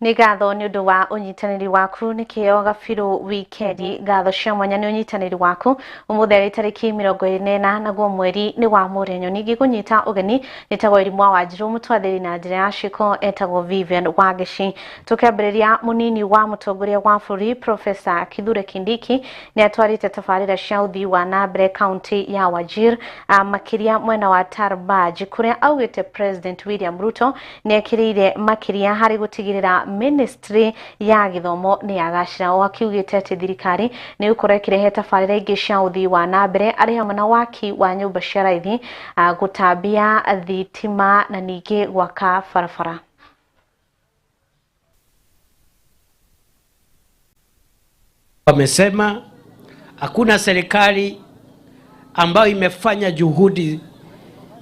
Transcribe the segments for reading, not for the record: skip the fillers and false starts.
Ni gatho ni undu wa unyitaniri waku ni kio gabiro wikendi gatho cia mwanya ni unyitaniri waku umutheri tariki 24 naguo mweri ni wa murenyo ningi kunyita ugeni nitagwo irimwa wa Njiru mutwathiri na njira ya ciko etagwo Vivian Wagici tukambiriria munini wa mutongoria wa bũrũri Professor Kithure Kindiki ni atwarite tabarira cia uthii wa nambere county ya Wajir makiria mwena wa Tarbaj kuria augite President William Ruto ni ekirire makiria hari gutigirira Ministry ya githomo ni agacira o akiugite ati thirikari ni ukora kirehe tabarira ingi cia uthii wa nambere ari hamwe na waki wa nyumba cia raithi gutambia thitima na ningi gwaka barabara. Wamesema hakuna serikali ambayo imefanya juhudi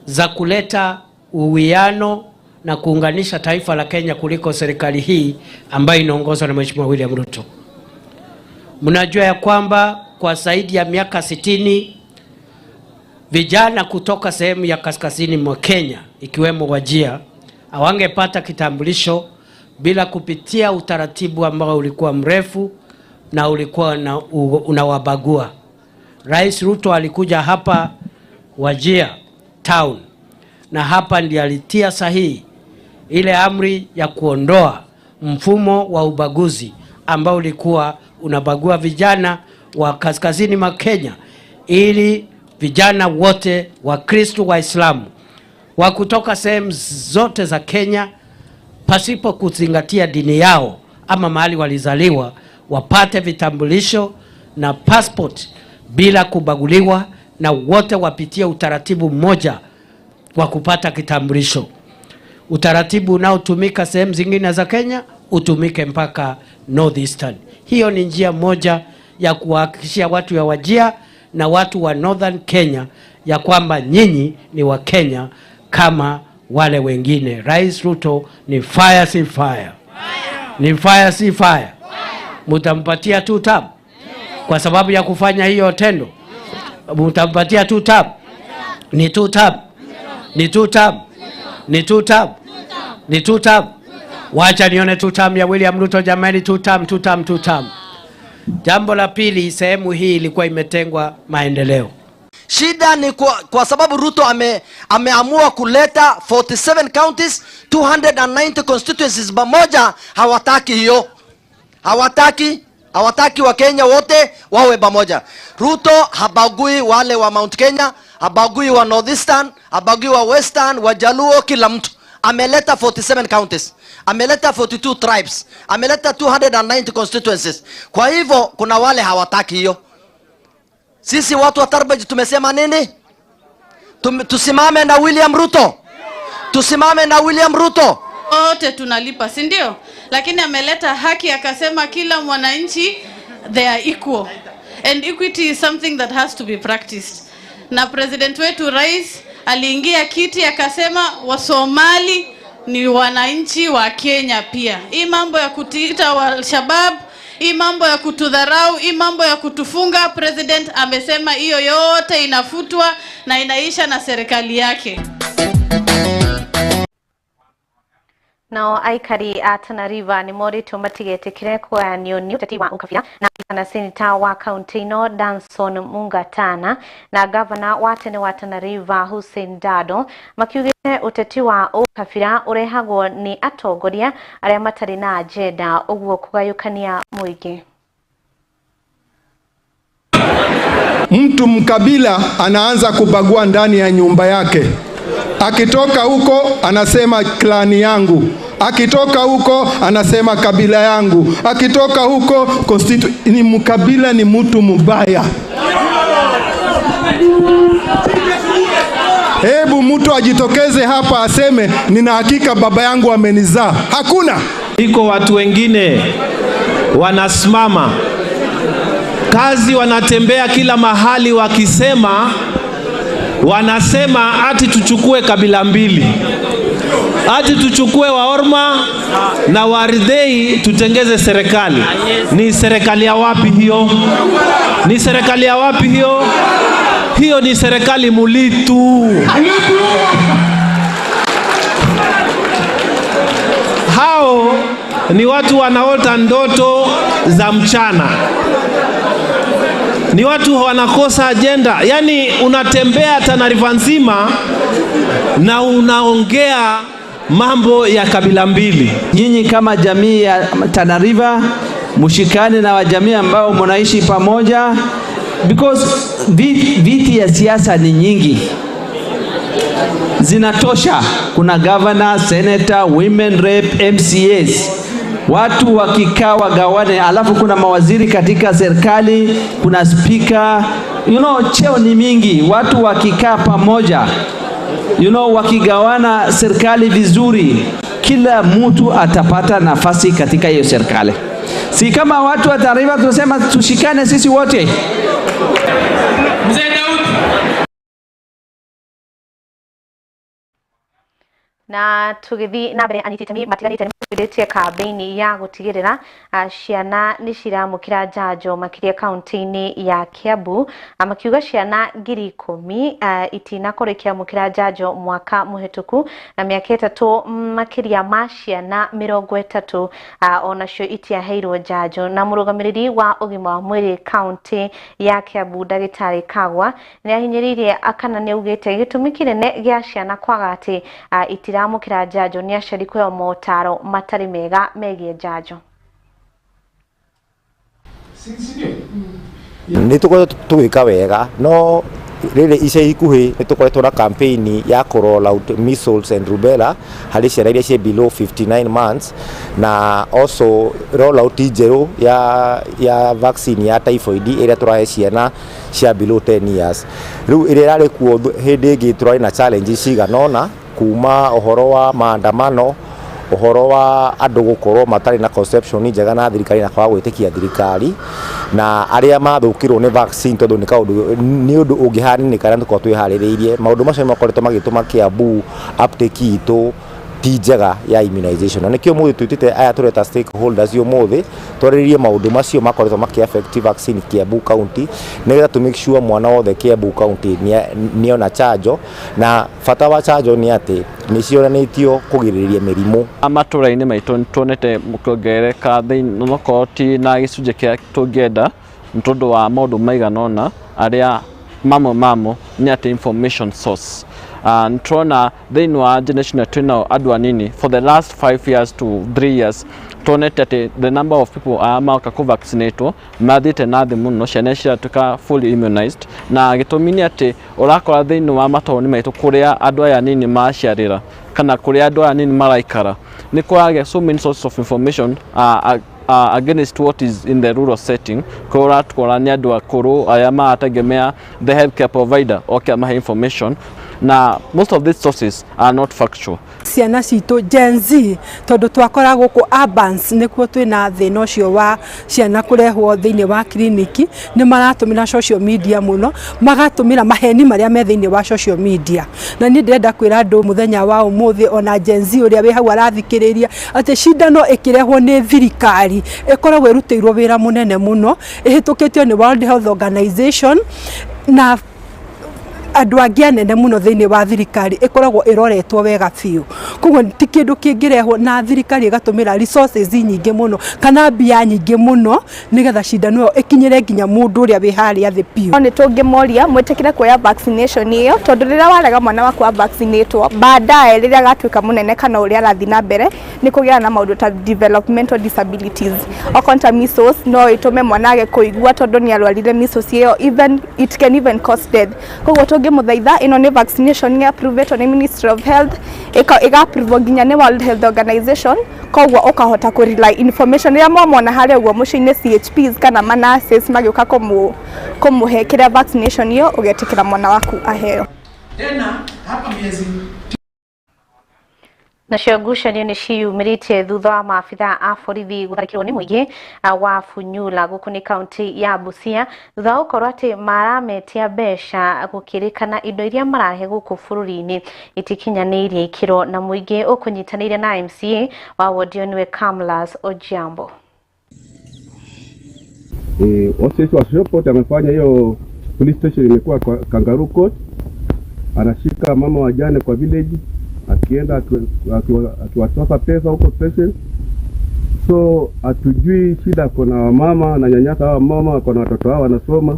za kuleta uwiano na kuunganisha taifa la Kenya kuliko serikali hii ambayo inaongozwa na Mheshimiwa William Ruto. Mnajua ya kwamba kwa zaidi ya miaka 60 vijana kutoka sehemu ya kaskazini mwa Kenya ikiwemo Wajir hawangepata kitambulisho bila kupitia utaratibu ambao ulikuwa mrefu na ulikuwa unawabagua. Rais Ruto alikuja hapa Wajir town na hapa ndiye alitia sahihi ile amri ya kuondoa mfumo wa ubaguzi ambao ulikuwa unabagua vijana wa kaskazini mwa Kenya, ili vijana wote wa Kristo Waislamu wa kutoka sehemu zote za Kenya pasipo kuzingatia dini yao ama mahali walizaliwa wapate vitambulisho na passport bila kubaguliwa, na wote wapitie utaratibu mmoja wa kupata kitambulisho. Utaratibu unaotumika sehemu zingine za Kenya utumike mpaka Northeastern. Hiyo ni njia moja ya kuhakikishia watu ya Wajir na watu wa Northern Kenya ya kwamba nyinyi ni wa Kenya kama wale wengine. Rais Ruto ni fire si fire. Ni fire si fire. Mutampatia 2 term kwa sababu ya kufanya hiyo tendo. Mutampatia 2 term. Ni 2 term. Ni 2 term. Ni 2 term. Ni 2 term. Wacha nione 2 term ya William Ruto jamani, 2 term, 2 term, 2 term. Jambo la pili, sehemu hii ilikuwa imetengwa maendeleo. Shida ni kwa sababu Ruto ameamua kuleta 47 counties, 290 constituencies pamoja. Hawataki hiyo. Hawataki wa Kenya wote wawe pamoja. Ruto habagui wale wa Mount Kenya, habagui wa Northeastern, habagui wa Western, wa Jaluo, kila mtu. Ameleta 47 counties, ameleta 42 tribes, ameleta 290 constituencies. Kwa hivyo kuna wale hawataki hiyo. Sisi watu wa Tarbaj tumesema nini? Tusimame na William Ruto. Tusimame na William Ruto. Wote tunalipa, si ndio? Lakini ameleta haki, akasema kila mwananchi they are equal. And equity is something that has to be practiced. Na president wetu rais aliingia kiti akasema Wasomali ni wananchi wa Kenya pia. Hii mambo ya kutiita wa Al-Shabaab, hii mambo ya kutudharau, hii mambo ya kutufunga, president amesema hiyo yote inafutwa na inaisha na serikali yake. Nao aikari a Tana River ni moritũ matigetikire kuoyanio ni ũteti wa ũkabira na kana senator wa kaunti no Danson Mungatana na governor wa tene wa Tana River Hussein Dado makiugite ũteti wa ũkabira urehagwo ni atongoria arĩa matarĩ na agenda ũguo kugayũkania mũingĩ. Mtu mkabila anaanza kubagua ndani ya nyumba yake. Akitoka huko anasema klani yangu, akitoka huko anasema kabila yangu, akitoka huko ni mkabila, ni mtu mbaya. Hebu mtu ajitokeze hapa aseme nina hakika baba yangu amenizaa. Hakuna. Iko watu wengine wanasimama kazi, wanatembea kila mahali wanasema ati tuchukue kabila mbili, ati tuchukue Waorma na Waridhei tutengeze serikali. Ni serikali ya wapi hiyo? Ni serikali ya wapi hiyo? Hiyo ni serikali Mulitu. Hao ni watu wanaota ndoto za mchana, ni watu wanakosa agenda. Yani unatembea Tana River nzima na unaongea mambo ya kabila mbili. Nyinyi kama jamii ya Tana River mshikane na wajamii ambao mnaishi pamoja, because viti ya siasa ni nyingi, zinatosha. Kuna governor, senator, women rep, MCAs. Watu wakikaa wagawane, alafu kuna mawaziri katika serikali, kuna speaker, cheo ni mingi. Watu wakikaa pamoja, wakigawana serikali vizuri, kila mtu atapata nafasi katika hiyo serikali. Si kama watu wa Tana River tunasema tushikane sisi wote. Mzee Daudi. Na tugithi na mbere anyititemi matiganite nĩmũkĩrĩtie kambĩini ya gũtigĩrĩra ciana nĩ ciramũkĩra njanjo makĩria kaunti-inĩ ya Kiambu, makiuga ciana 10,000 itinakũrĩkia mũkĩra njanjo mwaka mũhetũku, na mĩaka 3 makĩria ma ciana 30 onacio itiaheirwo njanjo. Na mũrũgamĩrĩri wa ũgima wa mwĩrĩ kaunti ya Kiambu Ndagĩtarĩ Kagwa nĩahinyĩrĩirie kana nĩaugĩte gĩtũmi kĩnene gĩa ciana kwaga atĩ itiramũkĩra njanjo nĩ aciari kũheo motaro matarĩ mega megiĩ njanjo. Nĩ tũkoretwo tũgĩka wega, no rĩrĩ ica ikuhĩ nĩ tũkoretwo na campaign ya roll out measles and rubella harĩ ciana iria ciĩ below 59 months, na also roll out njerũ ya vaccine ya typhoid ĩrĩa tũrahe ciana cia below 10 years. Rĩu ĩrĩa ĩrarĩ kuo hĩndĩ ĩngĩ tũrarĩ na challenges ciganona, kuma ũhoro wa maandamano, ũhoro wa andũ gũkorwo matarĩ na conception njega na thirikari na kwaga gwĩtĩkia thirikari, na arĩa mathũkĩrwo nĩ vaccine tondũ nĩ ũndũ ũngĩhanĩka na tũkorwo twĩharĩrĩirie. Maũndũ macio makoretwo magĩtũma Kiambu uptake itũ ti njega ya immunization, na nĩkĩo mũthĩ twĩtĩte aya tũreta stakeholders ũmũthĩ twarĩrĩrie maũndũ macio makoretwo makĩ-affect vaccine Kiambu County, nĩgetha to make sure mwana wothe Kiambu County nĩona chanjo, na bata wa chanjo nĩ atĩ nĩcionanĩtio kũgirĩrĩria mĩrimũ. Matũra-inĩ maitũ nĩtuonete mũkĩongerereka thĩinĩ koti na gĩcunjĩ kĩa tũngĩenda nĩ tondũ wa maũndũ maiganona arĩa mamwe nĩ atĩ information source. Nĩtũrona thĩinĩ wa generation twĩna andũ anini for the last 5 years to 3 years tuonete atĩ the number of people maoka kũvaccinatwo mathiĩte na thĩ mũno, ciana ciratuĩka fully immunized, na gĩtũmi nĩ atĩ ũrakora thĩinĩ wa mataũni maitũ kũrĩa andũ aya anini maciarĩra kana kũrĩa andũ aya anini maraikara nĩ kwage so many sources of information against what is in the rural setting. Kwa ũrakora nĩ andũ akũrũ arĩa marategemea the healthcare provider oke amahe information, na most of these sources are not factual. Ciana citũ Gen Z tondũ twakora gũkũ urbans nĩkuo twĩna thĩna ũcio wa ciana kũrehwo thĩinĩ wa kliniki, nĩ maratũmĩra social media mũno, magatũmĩra maheni marĩa me thĩinĩ wa social media. Na niĩ ndĩrenda kwĩra andũ mũthenya wa ũmũthĩ ona Gen Z ũrĩa wĩ hau arathikĩrĩria atĩ cindano ĩkĩrehwo nĩ thirikari ĩkoragwo ĩrutĩirwo wĩra mũnene mũno, ĩhĩtũkĩtio nĩ World Health Organization, na andũ angĩ anene mũno thĩinĩ wa thirikari ĩkoragwo ĩroretwo wega biũ. Koguo ti kĩndũ kĩngĩrehwo na thirikari ĩgatũmĩra resources nyingĩ mũno kana mbia nyingĩ mũno nĩgetha cindano ĩyo ĩkinyĩre nginya mũndũ ũrĩa wĩ harĩa thĩ biũ. Nĩ tũngĩmoria mwĩtĩkĩre kuoya vaccination ĩyo, tondũ rĩrĩa warega mwana waku wa vaccinatwo baadaye rĩrĩa agatuĩka mũnene kana ũrĩa arathiĩ na mbere nĩ kũgĩa na maũndũ ta developmental disabilities. Okorwo ta measles no ĩtũme mwana age kũigua tondũ nĩ arwarire measles ĩyo, it can even cause death. Koguo tũngĩmũthaitha ĩno nĩ vaccination nĩ approved nĩ Ministry of Health, ĩga-approve nginya nĩ World Health Organization, koguo ũkahota kũ-rely information rĩrĩa mwamona harĩa ũguo mũciĩ-inĩ CHPs kana manurses magĩũka kũmũhe kĩrĩa vaccination ĩyo, ũgetĩkĩra mwana waku aheo. Tena hapa miezi Nacio ngucanio nĩ ciyumĩrĩte thutha wa maabitha a borithi gũtharĩkĩrwo nĩ mũingĩ wa Funyula gũkũ nĩ kaunti ya Busia thutha wa gũkorwo atĩ marametia mbeca gũkĩrĩkana indo iria marahe gũkũ bũrũri-inĩ itikinyanĩirie ikĩro, na mũingĩ ũkũnyitanĩire na MCA wa wodi nĩwe Kamlas Ojiambo. Osisi wa Shopot amefanya hiyo police station imekuwa Kangaroo Court, anashika mama wajane kwa village akienda akiwatosa pesa huko station, So hatujui shida, kuna wamama na nyanyasa, hawa mama wako na watoto wao wanasoma,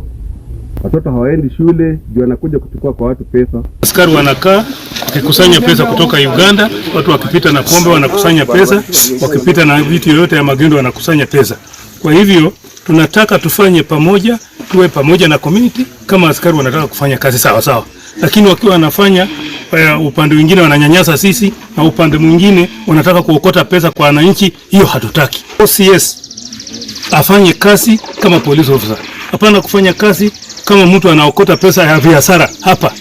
watoto hawaendi shule, ndio wanakuja kuchukua kwa watu pesa. Askari wanakaa wakikusanya pesa kutoka Uganda, watu wakipita na pombe wanakusanya pesa, wakipita na vitu yoyote ya magendo wanakusanya pesa. Kwa hivyo tunataka tufanye pamoja, tuwe pamoja na community. Kama askari wanataka kufanya kazi sawa sawa, lakini wakiwa wanafanya upande mwingine wananyanyasa sisi, na upande mwingine wanataka kuokota pesa kwa wananchi, hiyo hatutaki. OCS afanye kazi kama police officer, hapana kufanya kazi kama mtu anaokota pesa ya biashara hapa.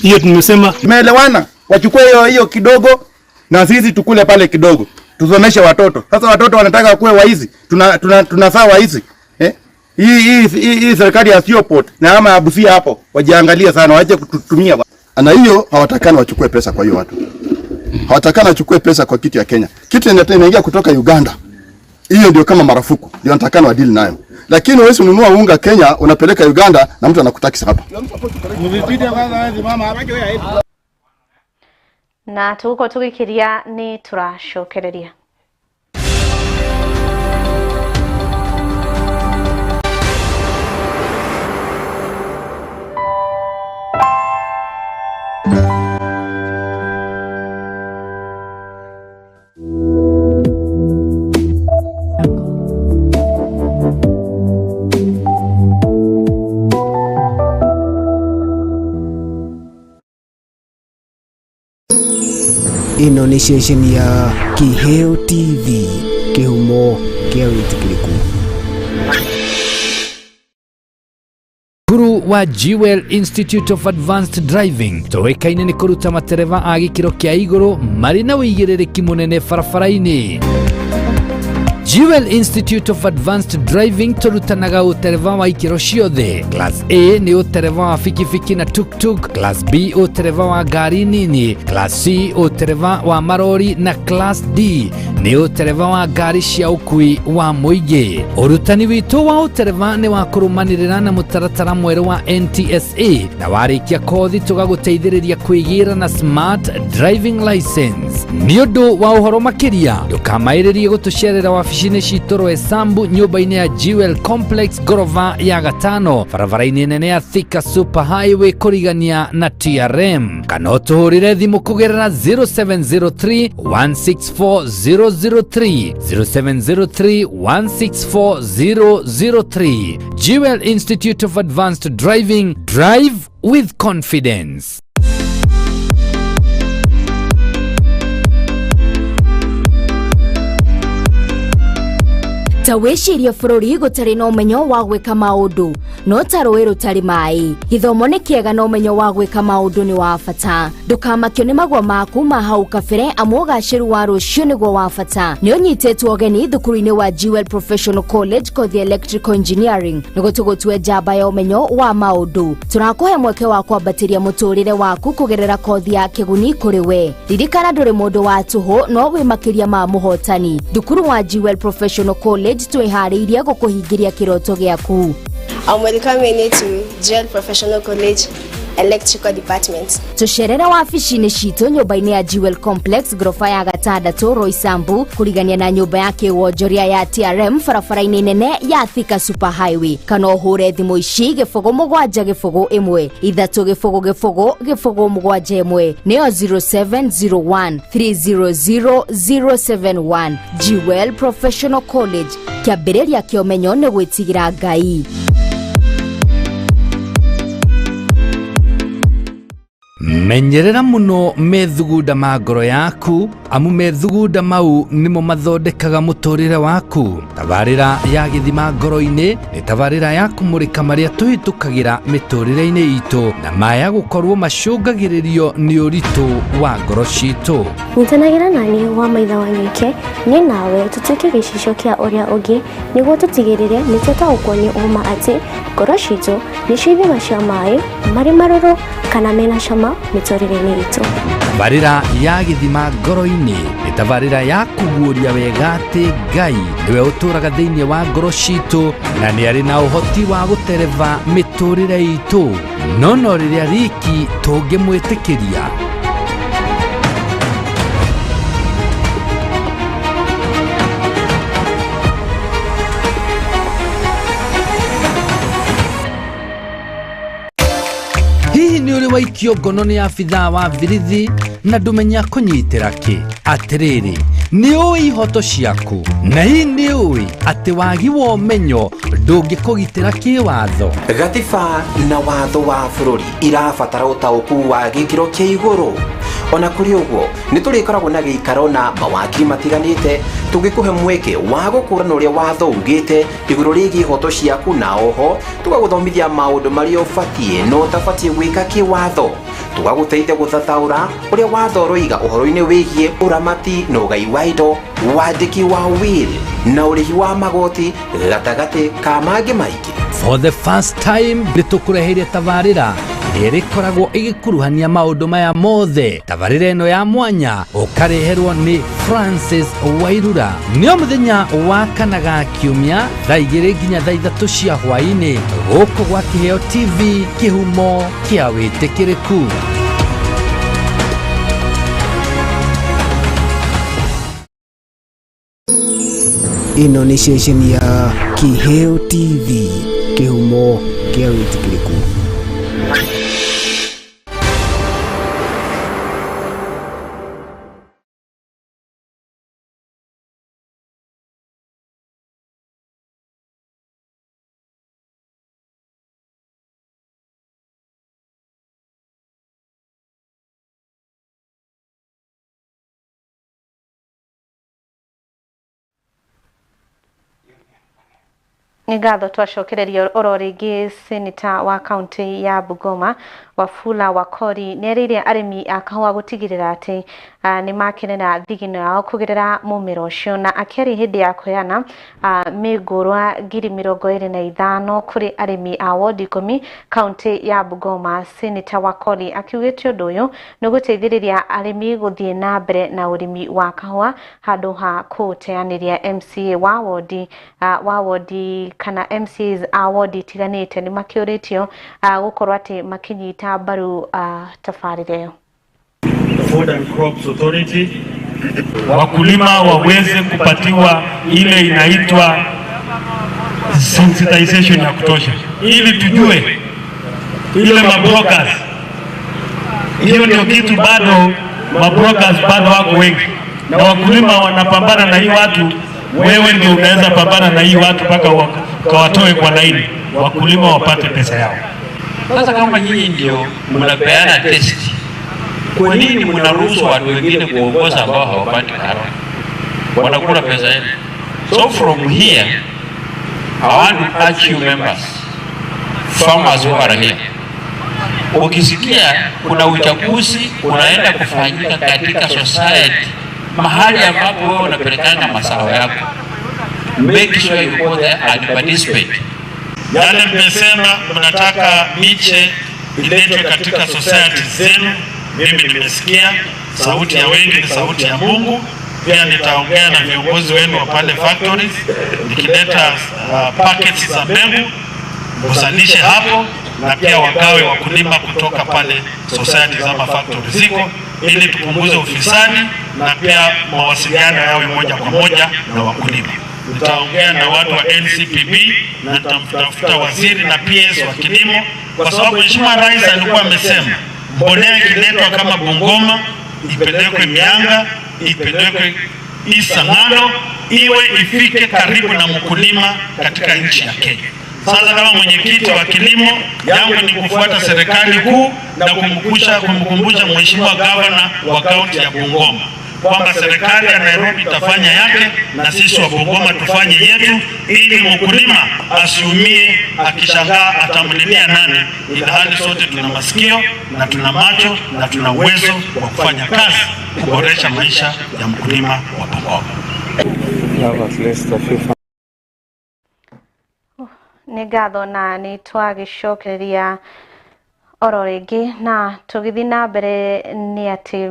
Hiyo tumesema tumeelewana, wachukue hiyo kidogo na sisi tukule pale kidogo, tusomeshe watoto. Sasa watoto wanataka kuwe waizi, tunafaa waizi hii serikali ya Sioport na ama Busia hapo wajiangalie sana, waache kututumia. Na hiyo hawatakani wachukue pesa kwa hiyo watu. Hawatakani wachukue pesa kwa kitu ya Kenya. Kitu inaingia kutoka Uganda. Hiyo ndio kama marufuku. Ndio natakana wadili nayo. Lakini wewe ununua unga Kenya unapeleka Uganda na mtu anakutakisa hapa. Na tuko tugikiria ni turashokereria. Ino ni station ya Kiheo TV, kihumo kia witikiriku. Guru wa Jewel Institute of Advanced Driving toekaine ni kuruta matereva a gikiro kia iguru mari na wigiririki munene barabara-ini. Jewel Institute of Advanced Driving turutanaga utereva wa ikiro ciothe. Class A ni utereva wa fikifiki na tuk-tuk, Class B utereva wa gari nini, Class C utereva wa marori na Class D ni utereva wa gari cia ukui wa muingi. Urutani witu wa utereva ni wa kurumanirira na mutaratara mweru wa NTSA na warikia kothi tugaguteithiriria kwigira na smart driving license. Ni undu wa uhoro makiria ndukamairirie gutucerera wabici citoro Esambu nyumba-ini ya Jewel Complex gorova ya gatano barabara-ini nene ya Thika Super Highway kurigania na TRM. Kana utuhurire thimu kugerera 0703 164003 0703 164003. Jewel Institute of Advanced Driving, drive with confidence. Taweshiria bururi gutari na umenyo wa gwika maundu no tarowe rutari mai. Githomo ni kiega na umenyo wa gwika maundu ni wa bata. Ndukamakio ni magwa maku mahau kabere amugaciru wa rucio niguo wa bata. Ni unyitetwo ogeni thukuru-ini wa Jewel Professional College kothi Electrical Engineering niguo tugutue njamba ya umenyo wa maundu. Turakuhe mweke wa kwambatiria muturire waku kugerera kothi ya kiguni kuri we. Ririkana nduri mundu wa tuhu no wimakiria ma muhotani. Thukuru wa Jewel Professional College twihariirie gukuhingiria kiroto giaku. I'm welcoming to Jewel Professional College Electrical Department. Tucerera wabici-ini citu nyumba-ini ya Jewel Complex gorofa ya gatandatu Roysambu kurigania na nyumba ya kiwonjoria ya TRM barabara-ini nene ya Thika Super Highway. Kana uhure thimu ici gifogo mugwanja gifogo imwe ithatu gifogo gifogo gifogo mugwanja imwe nio 0701 300 071. Jewel Professional College, kiambiriria kiomenyo ni gwitigira Ngai. Menyerera muno methugunda ma ngoro yaku amu methugunda mau nimo mathondekaga muturire waku. Tabarira ya githima ngoro-ini ni tabarira ya kumurika maria tuhitukagira miturire-ini itu na maya gukorwo macungagiririo ni uritu wa ngoro citu. Nyitanagira nani wa maitha wa nyike ni nawe tutuike gicicio kia uria ungi niguo tutigirire niteta ukwoni uma ati ngoro citu ni cithiga cia mai mari maruru kana mena cama miturire-ini itu. Tabarira ya githima ngoro-ini ni tabarira ya kuguoria wega ati Ngai niwe uturaga thiini wa ngoro citu na ni ari na uhoti wa gutereva miturire itu no riria riki tungimwitikiria. waikio ngono ni afitha wa birithi na ndumenya kunyitira ki. Atiriri, ni ui ihoto ciaku na hii ni ui ati wagi wa umenyo ndungikugitira ki watho. Gatiba na watho wa bururi irabatara utauku wa gikiro kia iguru. Ona kuri uguo ni turikoragwo na giikaro na mawakiri matiganite tugikuhe mweke wa gukurana uria watho ugite iguru rigi ihoto ciaku na oho tugaguthomithia maundu maria ubatie no utabatie gwika ki watho. Tugaguteithia guthathaura uria watho roiga uhoro-ini wigie uramati na ugai wa indo, wandiki wa will na urihi wa magoti gatagati ka mangi maingi. For the first time ritukureheire tabarira irikoragwo igikuruhania maundu maya mothe. Tabarira ino ya mwanya ukareherwo ni Francis Wairura. Nio muthenya wa kanaga kiumia thaa 2 nginya thaa 3 cia hwaini guku gwa Kiheo TV, kihumo kia witikiriku. Ino ni station ya Kiheo TV, kihumo kia witikiriku. Ngatho twacokereria oro ringi seneta wa kaunti ya Bungoma Wafula Wakori nerire arimi a kahua gutigirira ati ni makenera thigino yao kugirira mumero ucio na akeri hindi ya kuyana migurwa 25,000 kuri arimi a ward 10 kaunti ya Bungoma. Seneta Wakori akiugite undu uyu ni guteithiriria arimi guthie na mbere na urimi wa kahua handu ha kuteaniria MCA wa ward kana MCAs a ward tiganite ni makiuritio gukorwa ati makinyita baru tafarire. Food and Crops Authority wakulima waweze kupatiwa ile inaitwa sensitization ya kutosha ili tujue ile mabrokers. Hiyo ndio kitu bado mabrokers bado wako wengi na wakulima wanapambana na hii watu. Wewe ndio unaweza pambana na hii watu mpaka watoe kwa laini wakulima wapate pesa yao. Sasa kama nyinyi ndio mnapeana test, kwa nini mnaruhusu watu wengine kuongoza ambao hawapati karo? Wanakula pesa yenu. So from here, I want to urge you members, farmers who are here. Ukisikia kuna uchaguzi unaenda kufanyika katika society, mahali ambapo wewe unapelekana mazao yako, make sure you go there and participate. Yale mmesema mnataka miche iletwe katika society zenu, mimi nimesikia. Sauti ya wengi ni sauti ya Mungu. Pia nitaongea na viongozi wenu wa pale factories, nikileta packets za mbegu msalishe hapo, na pia wagawe wakulima kutoka pale society za factories ziko, ili tupunguze ufisadi na pia mawasiliano yawe moja kwa moja na wakulima. Nitaongea na watu wa NCPB na nitamtafuta waziri na PS wa kilimo, kwa sababu Mheshimiwa Rais alikuwa amesema mbolea ikiletwa kama Bungoma ipelekwe Mianga, ipelekwe Isangano, iwe ifike karibu na mkulima katika nchi ya Kenya. Sasa kama mwenyekiti wa kilimo yangu ni kufuata serikali kuu na kumkumbusha Mheshimiwa Gavana wa kaunti ya Bungoma kwamba serikali ya Nairobi itafanya yake na sisi wa Bungoma tufanye yetu, ili mkulima asiumie akishangaa atamlilia nani, ila hali sote tuna masikio na tuna macho na tuna uwezo wa kufanya kazi kuboresha maisha ya mkulima wa Bungoma. Nĩ ngatho na nĩ twagicokereria oro ringi na tugithi na mbere nĩ ati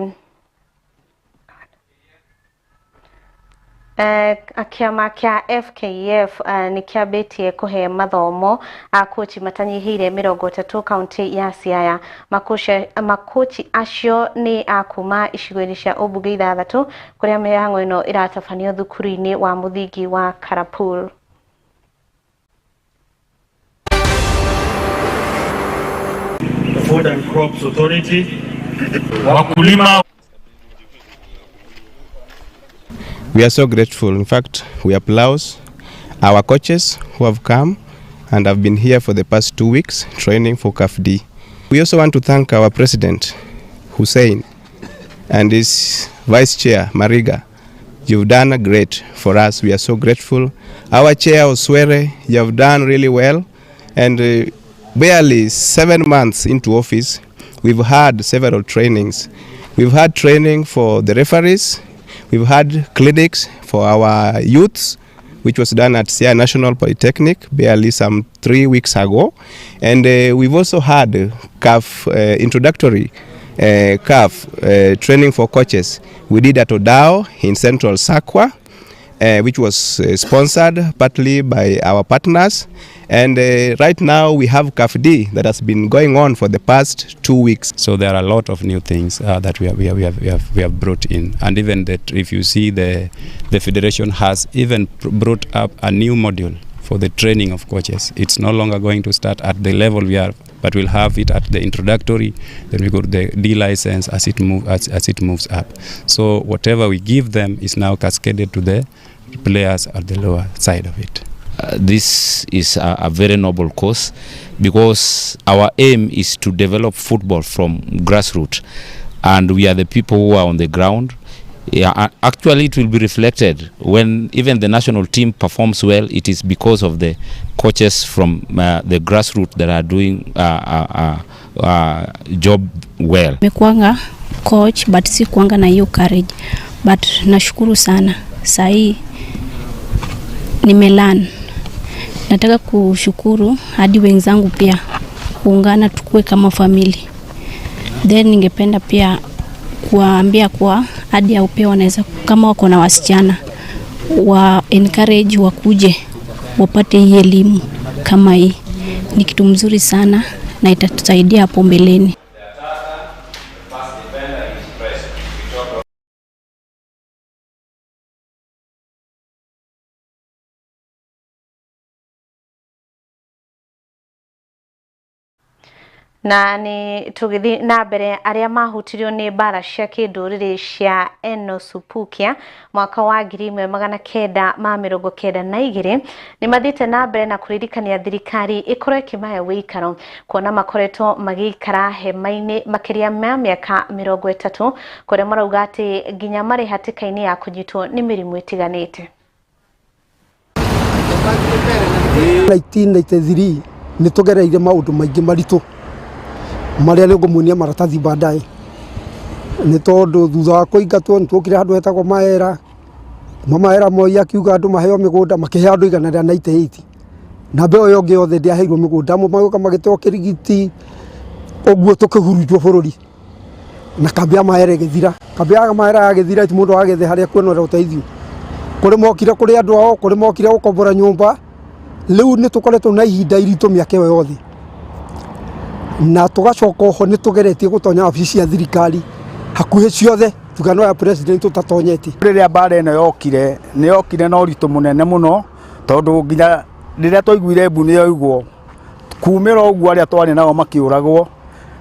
kiama kia FKF nĩ kĩambĩtie kũhe mathomo kochi matanyihĩire 30 kaunti ya Siaya. Makochi acio nĩ akuma icigo-inĩ cia ũmbunge 6 kũrĩa mĩhang'o ĩno ĩratabanio thukuru-inĩ wa mũthingi wa Karapul. Food and Crops Authority, wakulima. We are so grateful. In fact, we applaud our coaches who have come and have been here for the past 2 weeks training for CAF D. We also want to thank our President, Hussein, and his Vice Chair, Mariga. You've done great for us. We are so grateful. Our Chair, Oswere, you have done really well. And barely 7 months into office, we've had several trainings. We've had training for the referees. We've had clinics for our youths, which was done at Siaya National Polytechnic barely some 3 weeks ago. And we've also had CAF introductory CAF training for coaches. We did at Odao in Central Sakwa, which was sponsored partly by our partners. And right now we have CAF D that has been going on for the past 2 weeks. So there are a lot of new things that we have brought in, and even that if you see the federation has even brought up a new module for the training of coaches. It's no longer going to start at the level we are, but we'll have it at the introductory, then we go to the D license as it moves up. So whatever we give them is now cascaded to the players at the lower side of it. This is a very noble cause because our aim is to develop football from grassroots, and we are the people who are on the ground. Yeah, actually it will be reflected when even the national team performs well. It is because of the coaches from the grassroots that are doing job well. Nimekuanga coach but si kuanga na hiyo courage, but nashukuru sana sahi nimelearn. Nataka kushukuru hadi wenzangu pia kuungana tukue kama family. Then ningependa pia kuambia kwa hadi au pia wanaweza kama wako na wasichana wa encourage wakuje wapate hii elimu kama hii. Ni kitu mzuri sana na itatusaidia hapo mbeleni. Na ni tugithi na mbere aria mahutirio ni mbara cia kinduriri cia Enosupukia mwaka wa 1992 ni mathite na mbere na kuririkania thirikari ikore kimahe wikaro kuona makoretwo magikara hema-ini makiria ma miaka 30 kuria marauga ati nginya mari hatikaini ya kunyitwo ni mirimu itiganite. 1993 ni tugereire maundu maingi maritu maria leo ngumunia maratathi baadaye ni tondu thutha wa kuingatwo nitwokire handu hetagwo maera moi akiuga andu maheo migunda makihe andu 198 na mbeo yo ngi othe ndiaheirwo migunda magoka magiteo kirigiti oguo tukihurunjwo bururi na kambia maera githira kambia maera githira ti mundu agethe haria kwonora uteithio kuri mokire kuri andu ao kuri mokire gukombora nyumba riu ni tukoretwo na ihinda iritu miaka yo yothe na tugacoka ho ni tugeretie gutonya ofisi ya thirikari hakuhe ciothe tugano ya president tutatonyete riria mbara eno yokire ni yokire no ritu munene muno tondu nginya riria twaiguire mbu ni yoigwo kumira uguo aria twari nao makiuragwo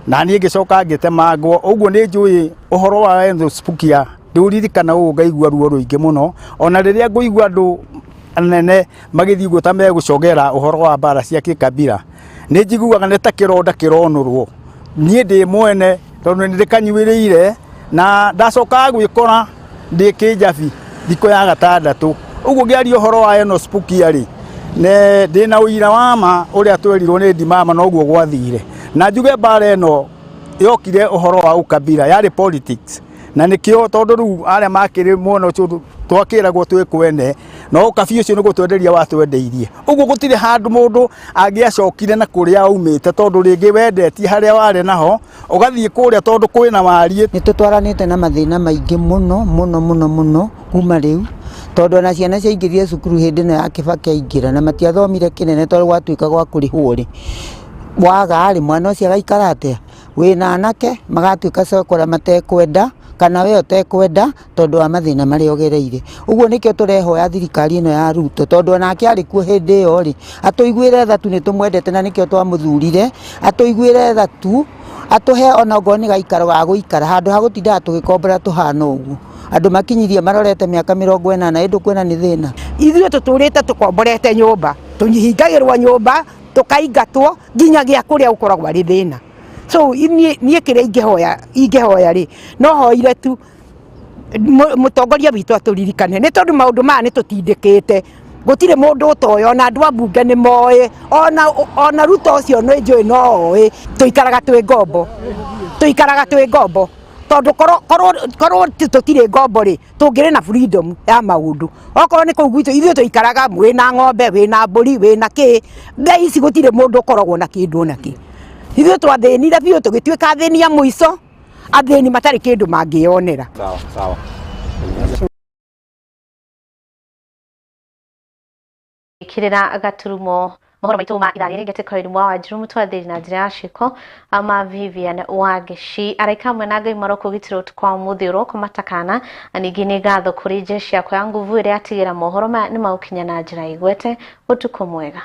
na ni ngicoka ngitemangwo uguo ni njui uhoro wa Enosupukia ndiuririkana uguo ngaigua ruo ruingi muno ona riria nguigua andu anene magithii guta megucogera uhoro wa mbara cia kikabira ni njiguaga neta kironda kironurwo nie ndi mwene tondu ndikanyuiriire na ndacoka gwikora ndi kinjabi thiko ya gatandatu uguo ngiaria uhoro wa Enosupukia ri ne ndina uira wa ma uria twerirwo ni ndimama no guo gwathire na njuge mbara eno yokire uhoro wa ukabira yari politics na nikio tondu ru aria makiri muno twakiragwo twikwene no kabi ucio ni gutwenderia watwendeirie uguo gutire handu mundu angiacokire na kuria aumite tondu ringi wendetie haria wari naho ugathie kuria tondu kwina warie ni tutwaranite na mathina maingi muno kuma riu tondu na ciana ciaingirire cukuru hindi no ya Kibaki aingira na matiathomire kinene tondu gwatuika gwa kurihwo ri waga ari mwana ucio agaikara atia wina anake magatuika cokora matekwenda kana we utekwenda tondu wa mathina mari ogereire uguo nikio turehoya thirikari ino ya Ruto tondu onake ari ku hindi yo ri atuiguire tha tu ni tumwendete na nikio twamuthurire atuiguire tha tu atuhe ona ngoni gaikaro ga guikara handu ha gutinda tugikombora tuhana uguo andu makinyirie marorete miaka 40 indu kwena ni thina ithuĩ tũtũrĩte tũkomborete nyũmba tũnyihingagĩrwo nyũmba tũkaingatwo nginya gĩa kũrĩa ũkoragwo arĩ thĩna so niĩ kĩrĩa ingĩhoya rĩ no hoire tu mũtongoria witũ atũririkane nĩ tondũ maũndũ maya nĩ tũtindĩkĩte gũtirĩ mũndũ ũtoyo ona andũ a mbunge nĩ moĩ ona Ruto ũcio nĩ njũĩ no oĩ tũikaraga twĩ ngombo tondũ korwo tũtirĩ ngombo rĩ tũngĩrĩ na freedom ya maũndũ okorwo nĩ kũu gwitũ ithuĩ tũikaraga wĩna ng'ombe wĩna mbũri wĩna kĩ thaa ici gũtirĩ mũndũ ũkoragwo na kĩndũ ona kĩ ithuĩ twathĩnire biũ tũgĩtuĩka athĩni a mũico athĩni matarĩ kĩndũ mangĩonera sawa ikirira gaturumo mohoro maitu ma ithari ringete koiru mwa Wanjiru mutwathiri na njira ya ciko ama Vivian Wagishi araika na ngai maroko gitiro tukwa muthiro kumatakana aningi ni gatho kuri jeshi yakwa ya nguvu ire atigira mohoro ma ni maukinya na njira igwete utuko mwega.